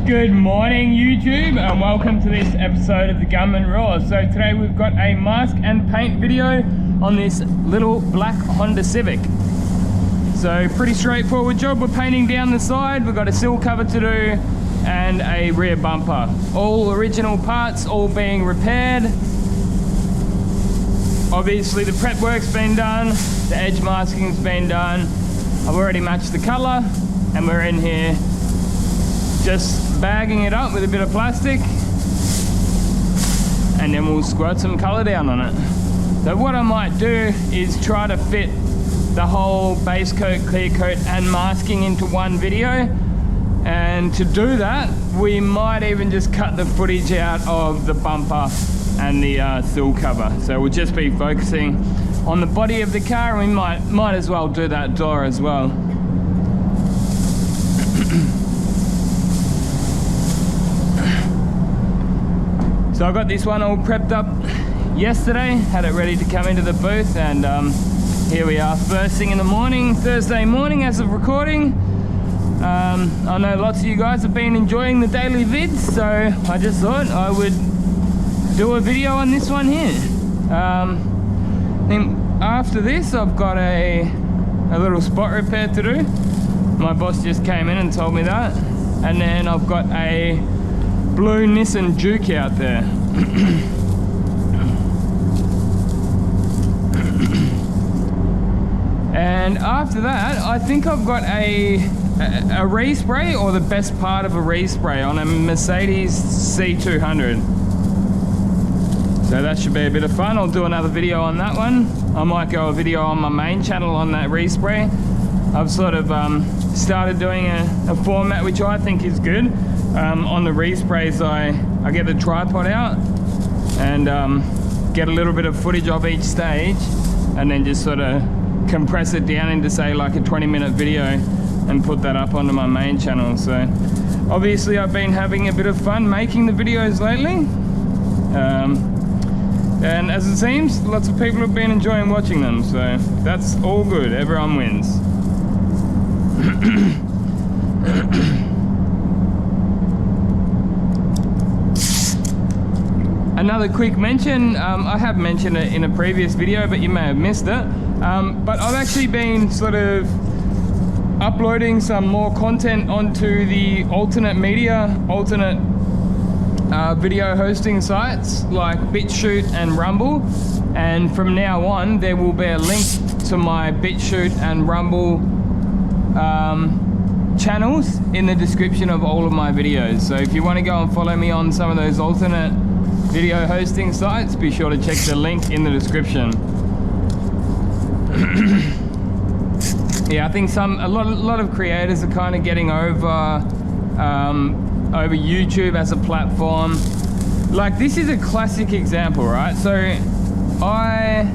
Good morning YouTube and welcome to this episode of the Gunman Raw. So today we've got a mask and paint video on this little black Honda Civic. So pretty straightforward job. We're painting down the side, we've got a sill cover to do and a rear bumper. All original parts, all being repaired. Obviously the prep work's been done, the edge masking's been done. I've already matched the colour and we're in here just bagging it up with a bit of plastic and then we'll squirt some colour down on it. So what I might do is try to fit the whole base coat, clear coat and masking into one video, and to do that we might even just cut the footage out of the bumper and the sill cover. So we'll just be focusing on the body of the car, and we might as well do that door as well. So I got this one all prepped up yesterday, had it ready to come into the booth, and here we are first thing in the morning, Thursday morning as of recording. I know lots of you guys have been enjoying the daily vids, so I just thought I would do a video on this one here. Then after this I've got a little spot repair to do. My boss just came in and told me that. And then I've got a blue Nissan Juke out there. And after that I think I've got a respray, or the best part of a respray, on a Mercedes C200. So that should be a bit of fun. I'll do another video on that one. I might go a video on my main channel on that respray. I've sort of started doing a format which I think is good. On the resprays I get the tripod out and get a little bit of footage of each stage and then just sort of compress it down into say like a 20-minute video and put that up onto my main channel. So obviously I've been having a bit of fun making the videos lately. And as it seems, lots of people have been enjoying watching them, so that's all good, everyone wins. Another quick mention, I have mentioned it in a previous video, but you may have missed it. But I've actually been sort of uploading some more content onto the alternate video hosting sites like BitChute and Rumble, and from now on there will be a link to my BitChute and Rumble channels in the description of all of my videos. So if you want to go and follow me on some of those alternate video hosting sites, be sure to check the link in the description. Yeah, I think a lot of creators are kind of getting over YouTube as a platform. Like, this is a classic example, right? So I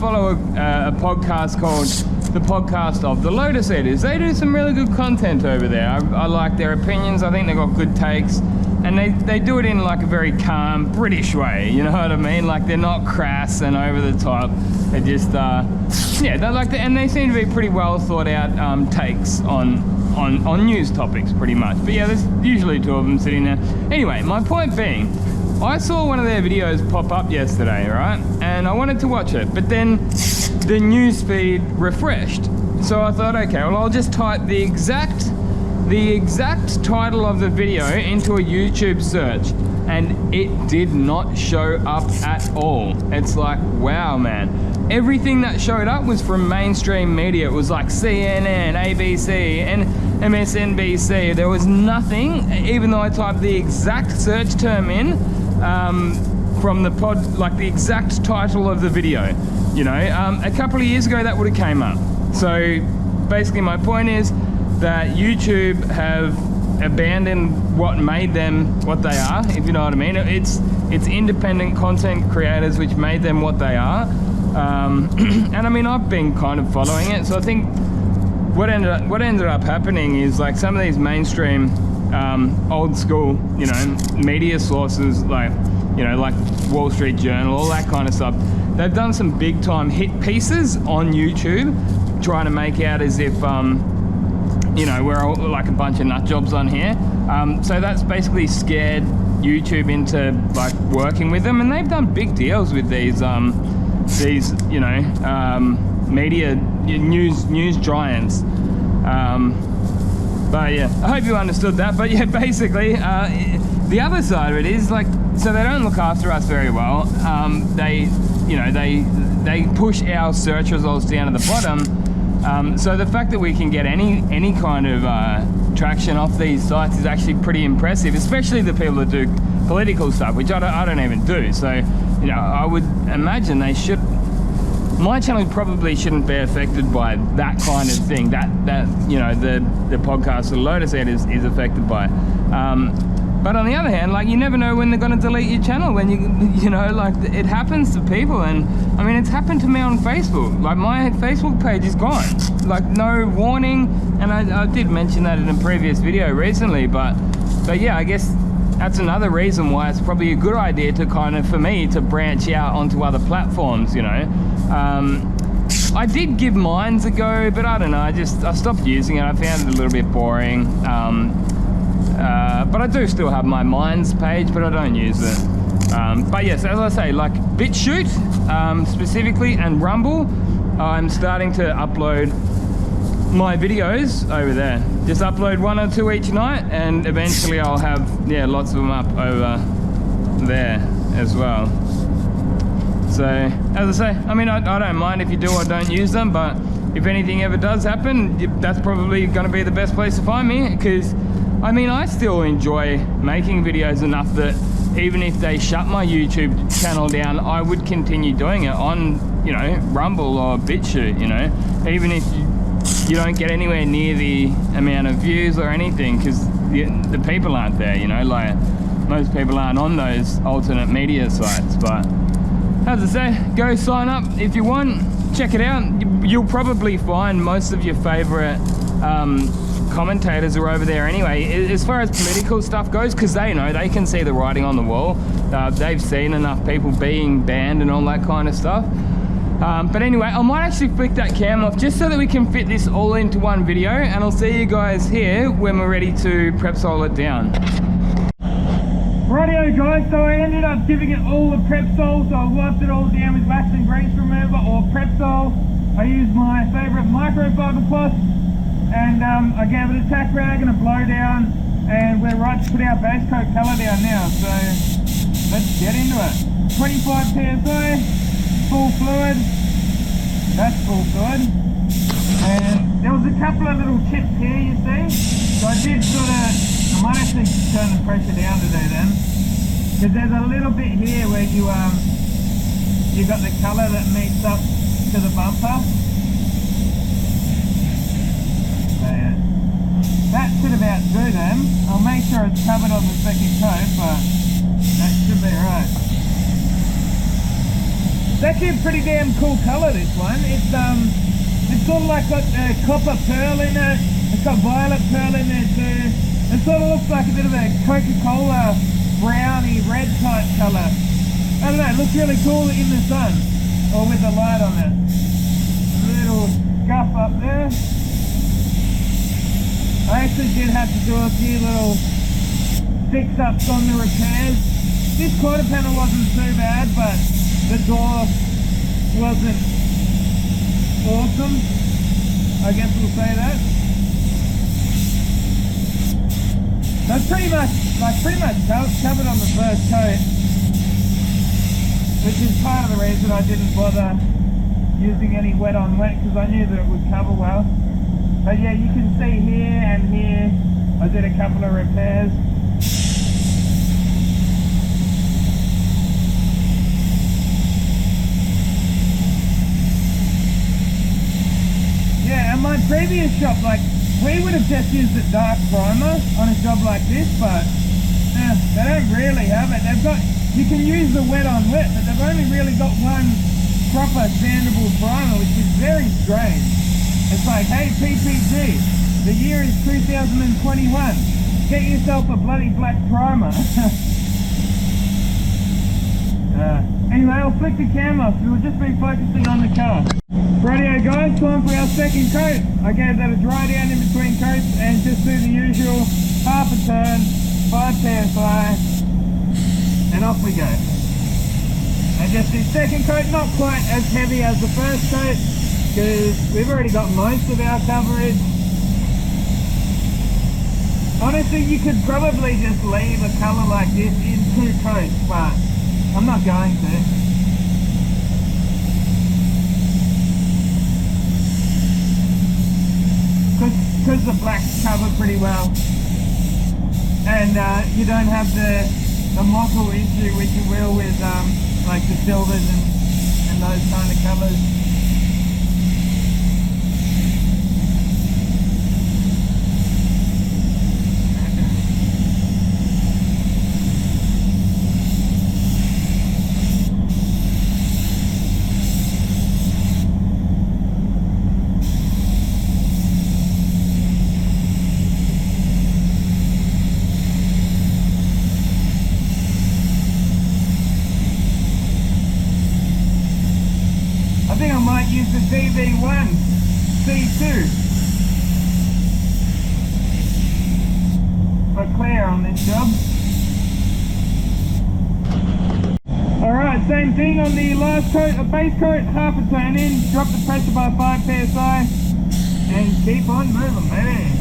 follow a podcast called The Podcast of the Lotus Eaters. They do some really good content over there. I like their opinions. I think they've got good takes, and they do it in like a very calm British way, you know what I mean? Like, they're not crass and over the top. They're just yeah, they like and they seem to be pretty well thought out takes on news topics, pretty much. But yeah, there's usually two of them sitting there. Anyway, my point being, I saw one of their videos pop up yesterday, right? And I wanted to watch it, but then the news feed refreshed. So I thought, okay, well, I'll just type the exact title of the video into a YouTube search, and it did not show up at all. It's like, wow, man. Everything that showed up was from mainstream media. It was like CNN, ABC, and MSNBC. There was nothing, even though I typed the exact search term in from the like the exact title of the video. You know, a couple of years ago that would have came up. So basically my point is that YouTube have abandoned what made them what they are, if you know what I mean. It's independent content creators which made them what they are. And I mean, I've been kind of following it, so I think what ended up happening is, like, some of these mainstream old school, you know, media sources, like, you know, like Wall Street Journal, all that kind of stuff, they've done some big time hit pieces on YouTube trying to make out as if you know, we're all like a bunch of nut jobs on here. So that's basically scared YouTube into like working with them, and they've done big deals with these you know, media news giants. But yeah, I hope you understood that. But yeah, basically, the other side of it is like, so they don't look after us very well. They, you know, they push our search results down to the bottom. So the fact that we can get any kind of traction off these sites is actually pretty impressive, especially the people that do political stuff, which I don't even do. So, you know, I would imagine they should. My channel probably shouldn't be affected by that kind of thing. That you know, the podcast the Lotus Ed is affected by. But on the other hand, like, you never know when they're going to delete your channel. When you know, like, it happens to people, and I mean, it's happened to me on Facebook. Like, my Facebook page is gone, like, no warning. And I did mention that in a previous video recently, but yeah, I guess that's another reason why it's probably a good idea to kind of, for me, to branch out onto other platforms, you know. I did give Minds a go, but I don't know, I stopped using it. I found it a little bit boring. But I do still have my Minds page, but I don't use it. But yes, as I say, like BitChute specifically, and Rumble, I'm starting to upload my videos over there. Just upload 1 or 2 each night, and eventually I'll have, yeah, lots of them up over there as well. So, as I say, I mean, I don't mind if you do or don't use them, but if anything ever does happen, that's probably going to be the best place to find me, because, I mean, I still enjoy making videos enough that even if they shut my YouTube channel down, I would continue doing it on, you know, Rumble or BitChute, you know, even if you don't get anywhere near the amount of views or anything, because the people aren't there, you know, like most people aren't on those alternate media sites. But as I say, go sign up if you want, check it out. You'll probably find most of your favorite commentators are over there anyway, as far as political stuff goes, because they know, they can see the writing on the wall. They've seen enough people being banned and all that kind of stuff. But anyway, I might actually flick that cam off just so that we can fit this all into one video, and I'll see you guys here when we're ready to prep sol it down. Rightio guys, so I ended up giving it all the prep sol, so I wiped it all down with wax and grease remover or prep sol. I used my favourite microfiber cloth, and I gave it a tack rag and a blow down, and we're right to put our base coat colour down now, so let's get into it. 25 PSI, full fluid, that's full fluid, and there was a couple of little chips here, you see, so I did sort of, I might actually turn the pressure down today then, because there's a little bit here where you got the colour that meets up to the bumper. So yeah, that should about do them. I'll make sure it's covered on the second coat, but that should be right. It's actually a pretty damn cool colour, this one. It's sort of like got copper pearl in it. It's got violet pearl in there too. It sort of looks like a bit of a Coca-Cola browny red type colour. I don't know, it looks really cool in the sun, or with the light on it. A little scuff up there. I actually did have to do a few little fix-ups on the repairs. This quarter panel wasn't too bad, but the door wasn't awesome, I guess we'll say that. That's pretty much covered on the first coat, which is part of the reason I didn't bother using any wet on wet, because I knew that it would cover well. But yeah, you can see here and here I did a couple of repairs. Yeah, and my previous shop, like, we would have just used a dark primer on a job like this, but they don't really have it. They've got, you can use the wet on wet, but they've only really got one proper sandable primer, which is very strange. It's like, hey PPG, the year is 2021. Get yourself a bloody black primer. Anyway, I'll flick the cam off. We'll just be focusing on the car. Rightio guys, time for our second coat. I gave that a dry down in between coats and just do the usual half a turn, 5 psi, and off we go. And just this second coat, not quite as heavy as the first coat, because we've already got most of our coverage. Honestly, you could probably just leave a colour like this in 2 coats, but I'm not going to. Because the black's covered pretty well, and you don't have the mottle issue which you will with like the silvers and those kind of colours. I think I might use the DV1 C2 for clear on this job. Alright, same thing on the last coat, a base coat, half a turn in, drop the pressure by 5 psi and keep on moving, baby.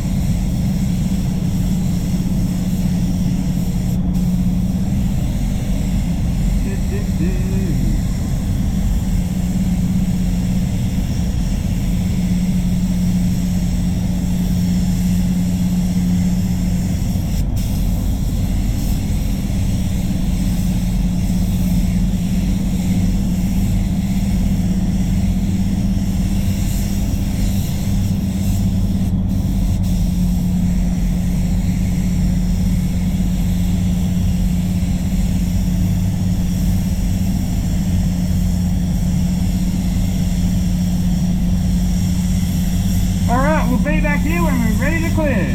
Be back here when we're ready to clear.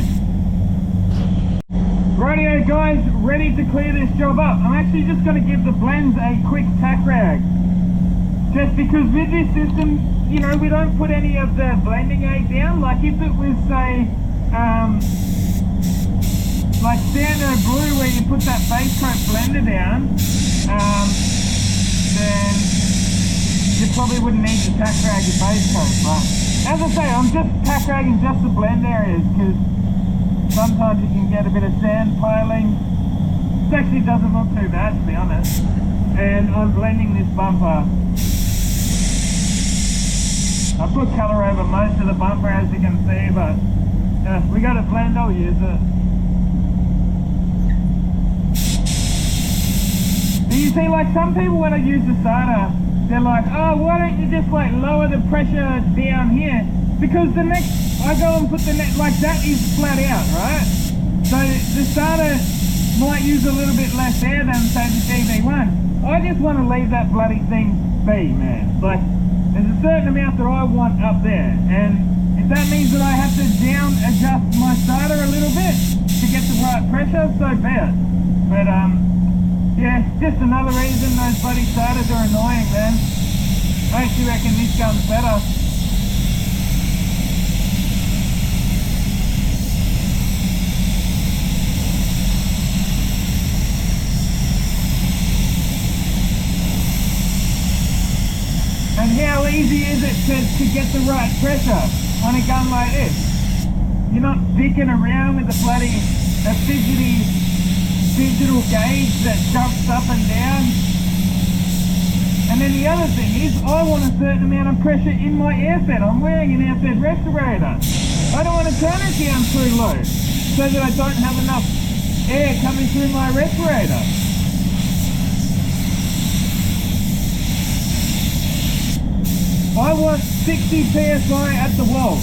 Rightio guys, ready to clear this job up. I'm actually just going to give the blends a quick tack rag. Just because with this system, you know, we don't put any of the blending aid down. Like if it was say, like standard blue where you put that base coat blender down, then you probably wouldn't need to tack rag your base coat, but as I say, I'm just tack ragging just the blend areas because sometimes you can get a bit of sand piling. It actually doesn't look too bad to be honest. And I'm blending this bumper. I put colour over most of the bumper as you can see, but if we got a blend, I'll use it. But you see, like some people when I use the SATA, they're like, oh, why don't you just like lower the pressure down here? Because the next, I go and put the next, like that is flat out, right? So the SATA might use a little bit less air than say the DV1. I just want to leave that bloody thing be, man. Like, there's a certain amount that I want up there. And if that means that I have to down adjust my SATA a little bit to get the right pressure, so be it. But yeah, just another reason those bloody SATAs are annoying, man. I actually reckon this gun's better. And how easy is it to get the right pressure on a gun like this? You're not dicking around with the bloody fidgety digital gauge that jumps up and down. And then the other thing is, I want a certain amount of pressure in my airfed. I'm wearing an airfed respirator. I don't want to turn it down too low so that I don't have enough air coming through my respirator. I want 60 psi at the wall.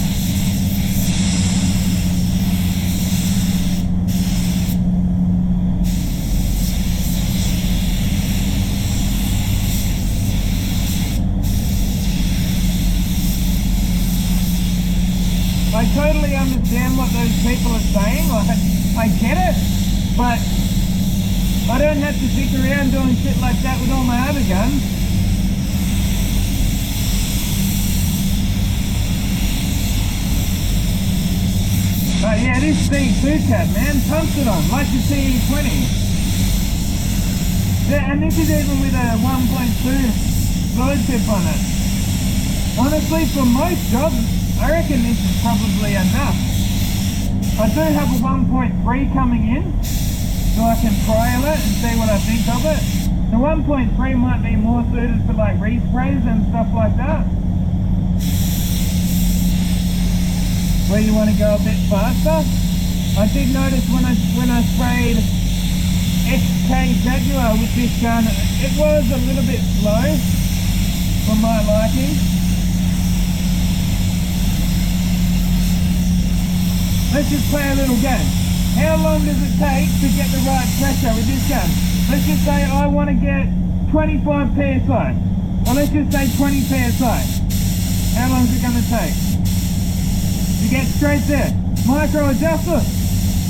I totally understand what those people are saying, like, I get it, but I don't have to stick around doing shit like that with all my other guns. 2CAT, man, pumps it on, like the TE20. Yeah, and this is even with a 1.2 fluid tip on it. Honestly, for most jobs, I reckon this is probably enough. I do have a 1.3 coming in, so I can trial it and see what I think of it. The 1.3 might be more suited for like resprays and stuff like that, where you want to go a bit faster. I did notice when I sprayed XK Jaguar with this gun, it was a little bit slow for my liking. Let's just play a little game. How long does it take to get the right pressure with this gun? Let's just say I want to get 25 PSI. Or let's just say 20 PSI. How long is it going to take? You get straight there. Micro adjuster.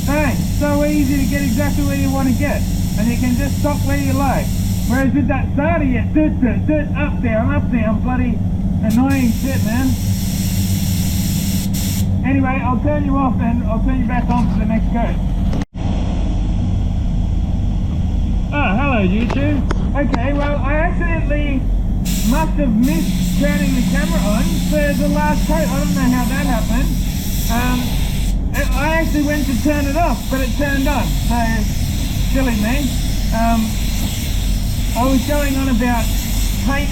Bang. So easy to get exactly where you want to get. And you can just stop where you like. Whereas with that starter, you up, down, bloody annoying shit, man. Anyway, I'll turn you off and I'll turn you back on for the next coat. Oh, hello YouTube. Okay, well, I accidentally must have missed turning the camera on for the last coat. I don't know how that happened. I actually went to turn it off, but it turned on. So, silly me. I was going on about paint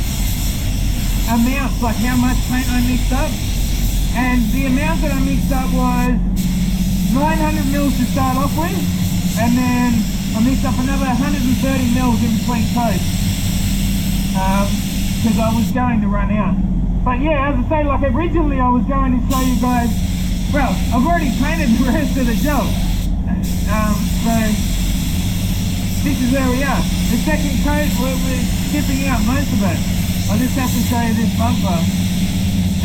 amounts, like how much paint I mixed up. And the amount that I mixed up was 900 mils to start off with, and then I mixed up another 130 mils in between coats, because I was going to run out. But yeah, as I say, like originally I was going to show you guys, well, I've already painted the rest of the job, so this is where we are. The second coat, we're skipping out most of it. I just have to show you this bumper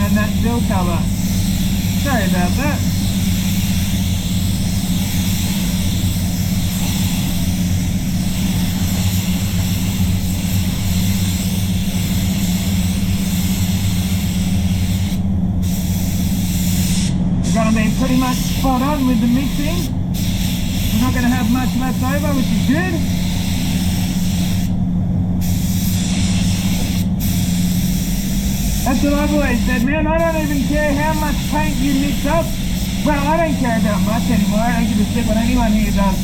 and that sill cover. Sorry about that. We're going to be pretty much spot on with the mixing. We're not going to have much left over, which is good. That's what I've always said, man. I don't even care how much paint you mix up. Well, I don't care about much anymore. I don't give a shit what anyone here does.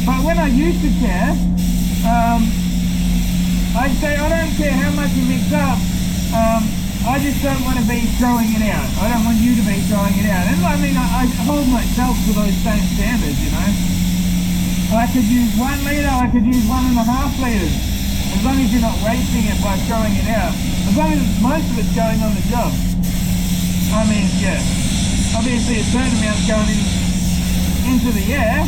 But when I used to care, I'd say I don't care how much you mix up. I just don't want to be throwing it out. I don't want you to be throwing it out. And I mean, I hold myself to those same standards, you know. I could use 1 litre, I could use 1.5 litres. As long as you're not wasting it by throwing it out. As long as most of it's going on the job. I mean, yeah. Obviously a certain amount's going into the air.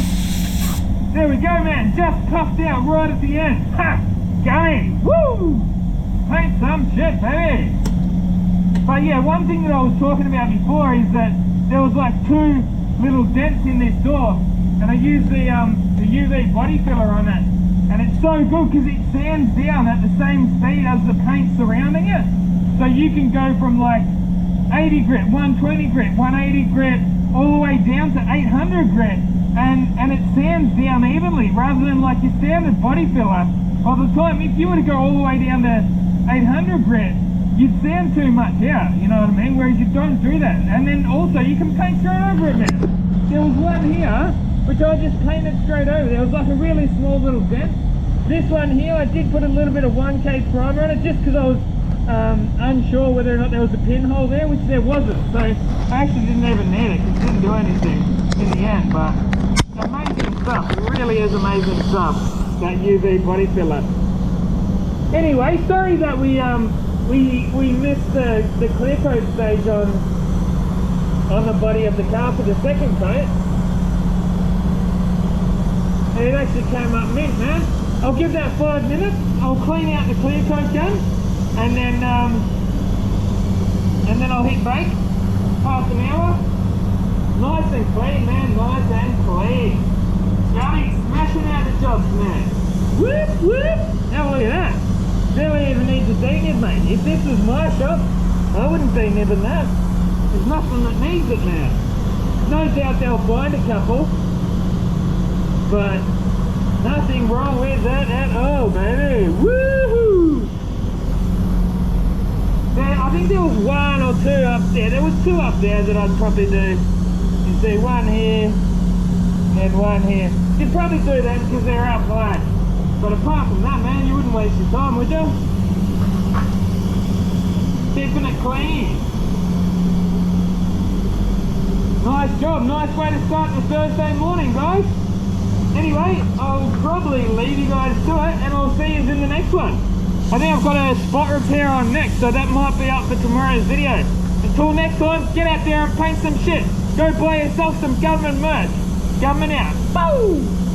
There we go, man. Just puffed out right at the end. Ha! Going! Woo! Paint some shit, baby! But yeah, one thing that I was talking about before is that there was like 2 little dents in this door. And I used the UV body filler on it. And it's so good because it sands down at the same speed as the paint surrounding it. So you can go from like 80 grit, 120 grit, 180 grit, all the way down to 800 grit. And it sands down evenly rather than like your standard body filler. By the time, if you were to go all the way down to 800 grit, you'd sand too much out, you know what I mean? Whereas you don't do that. And then also you can paint straight over it, man. There was one here which I just painted straight over. There was like a really small little dent. This one here, I did put a little bit of 1K primer on it just because I was unsure whether or not there was a pinhole there, which there wasn't. So I actually didn't even need it because it didn't do anything in the end. But amazing stuff. It really is amazing stuff, that UV body filler. Anyway, sorry that we missed the clear coat stage on the body of the car for the second coat. It actually came up mint, man. I'll give that 5 minutes. I'll clean out the clear coat gun, and then I'll hit brake. Half an hour. Nice and clean, man. Nice and clean. Scotty, smashing out the jobs, man. Whoop whoop. Now look at that. Barely even needs a denib, mate. If this was my shop, I wouldn't be nibbing that. There's nothing that needs it now. no doubt they'll find a couple, but nothing wrong with that at all, baby. Woohoo! I think there was one or two up there. There was two up there that I'd probably do. You see one here and one here. You'd probably do that because they're up high. But apart from that, man, you wouldn't waste your time, would you? Keeping it clean. Nice job. Nice way to start the Thursday morning, guys. Anyway, I'll probably leave you guys to it and I'll see you in the next one. I think I've got a spot repair on next, so that might be up for tomorrow's video. Until next time, get out there and paint some shit. Go buy yourself some Gunman merch. Gunman out. Boom!